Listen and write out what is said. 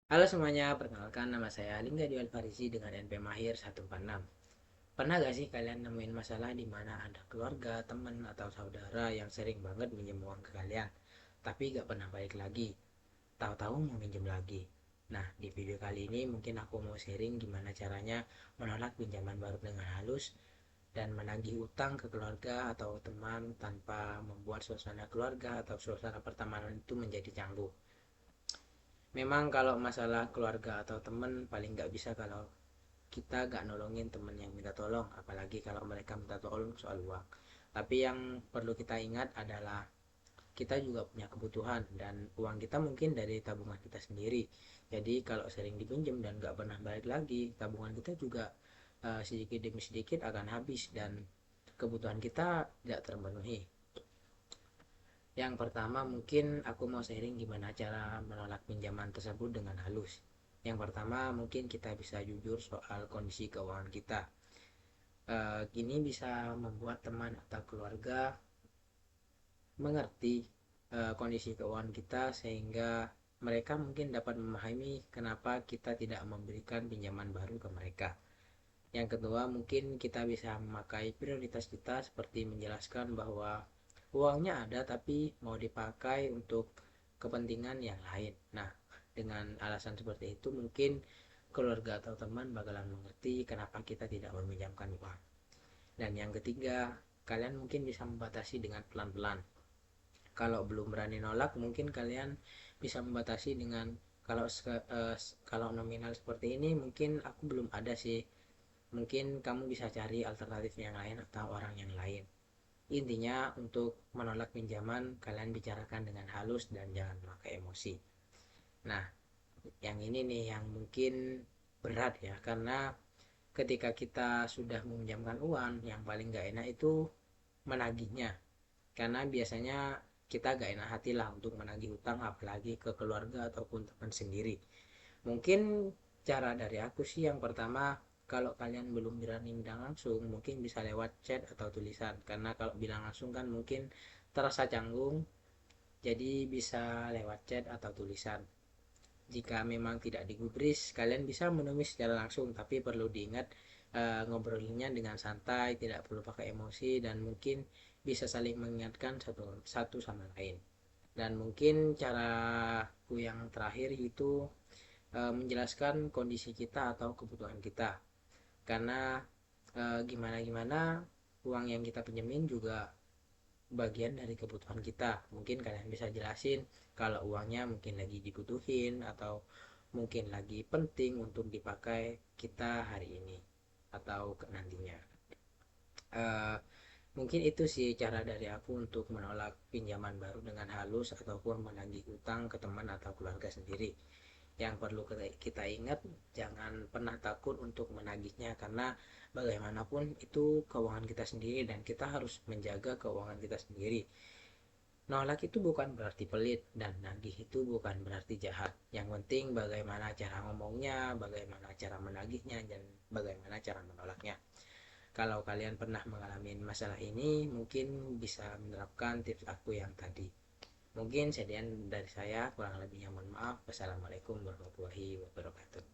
Halo semuanya, perkenalkan nama saya Lingga Diwal Farisi dengan NP Mahir 146. Pernah gak sih kalian nemuin masalah di mana ada keluarga, teman, atau saudara yang sering banget minjem uang ke kalian, tapi gak pernah balik lagi, tahu-tahu mau minjem lagi? Nah, di video kali ini mungkin aku mau sharing gimana caranya menolak pinjaman baru dengan halus dan menagih utang ke keluarga atau teman tanpa membuat suasana keluarga atau suasana pertemanan itu menjadi canggung. Memang kalau masalah keluarga atau temen paling nggak bisa kalau kita nggak nolongin temen yang minta tolong, apalagi kalau mereka minta tolong soal uang. Tapi yang perlu kita ingat adalah kita juga punya kebutuhan dan uang kita mungkin dari tabungan kita sendiri. Jadi kalau sering dipinjam dan nggak pernah balik lagi, tabungan kita juga sedikit demi sedikit akan habis dan kebutuhan kita tidak terpenuhi. Yang pertama mungkin aku mau sharing gimana cara menolak pinjaman tersebut dengan halus. Yang pertama mungkin kita bisa jujur soal kondisi keuangan kita. Ini bisa membuat teman atau keluarga mengerti kondisi keuangan kita sehingga mereka mungkin dapat memahami kenapa kita tidak memberikan pinjaman baru ke mereka. Yang kedua, mungkin kita bisa memakai prioritas kita seperti menjelaskan bahwa uangnya ada tapi mau dipakai untuk kepentingan yang lain. Nah, dengan alasan seperti itu mungkin keluarga atau teman bakalan mengerti kenapa kita tidak meminjamkan uang. Dan yang ketiga, kalian mungkin bisa membatasi dengan pelan-pelan. Kalau belum berani nolak, mungkin kalian bisa membatasi dengan kalau kalau nominal seperti ini mungkin aku belum ada sih, mungkin kamu bisa cari alternatif yang lain atau orang yang lain. Intinya untuk menolak pinjaman kalian bicarakan dengan halus dan jangan memakai emosi. Nah, yang ini nih yang mungkin berat ya, karena ketika kita sudah meminjamkan uang yang paling gak enak itu menagihnya, karena biasanya kita gak enak hati lah untuk menagih hutang apalagi ke keluarga ataupun teman sendiri. Mungkin cara dari aku sih yang pertama, kalau kalian belum berani bilang langsung mungkin bisa lewat chat atau tulisan, karena kalau bilang langsung kan mungkin terasa canggung, jadi bisa lewat chat atau tulisan. Jika memang tidak digubris, kalian bisa menulis secara langsung, tapi perlu diingat ngobrolnya dengan santai, tidak perlu pakai emosi, dan mungkin bisa saling mengingatkan satu sama lain. Dan mungkin caraku yang terakhir itu menjelaskan kondisi kita atau kebutuhan kita, karena gimana gimana uang yang kita pinjemin juga bagian dari kebutuhan kita. Mungkin kalian bisa jelasin kalau uangnya mungkin lagi dibutuhin atau mungkin lagi penting untuk dipakai kita hari ini atau ke nantinya. uh, Mungkin itu sih cara dari aku untuk menolak pinjaman baru dengan halus ataupun menagih utang ke teman atau keluarga sendiri. Yang perlu kita ingat, jangan pernah takut untuk menagihnya, karena bagaimanapun itu keuangan kita sendiri dan kita harus menjaga keuangan kita sendiri. Nolak itu bukan berarti pelit dan nagih itu bukan berarti jahat. Yang penting bagaimana cara ngomongnya, bagaimana cara menagihnya, dan bagaimana cara menolaknya. Kalau kalian pernah mengalami masalah ini mungkin bisa menerapkan tips aku yang tadi. Mungkin sekian dari saya, kurang lebihnya mohon maaf. Wassalamualaikum warahmatullahi wabarakatuh.